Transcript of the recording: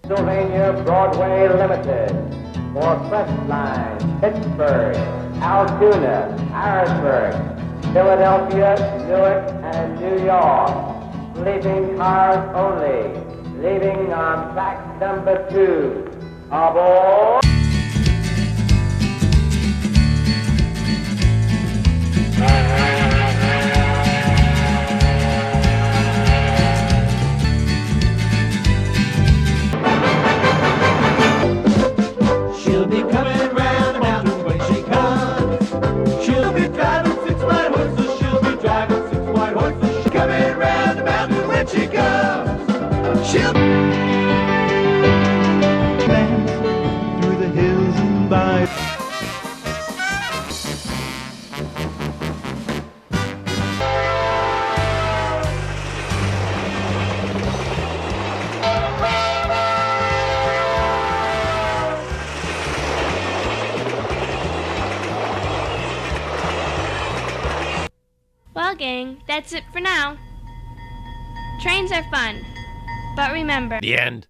Pennsylvania Broadway Limited for Crestline, Pittsburgh, Altoona, Harrisburg, Philadelphia, Newark, and New York. Sleeping cars only. Leaving on track number 2. Aboard! She'll be coming round the mountain when she comes. She'll be driving 6 white horses. She'll be driving 6 white horses. She's coming round the mountain when she comes. She'll dance through the hills and by. Well, gang, that's it for now. Trains are fun, but remember... The end.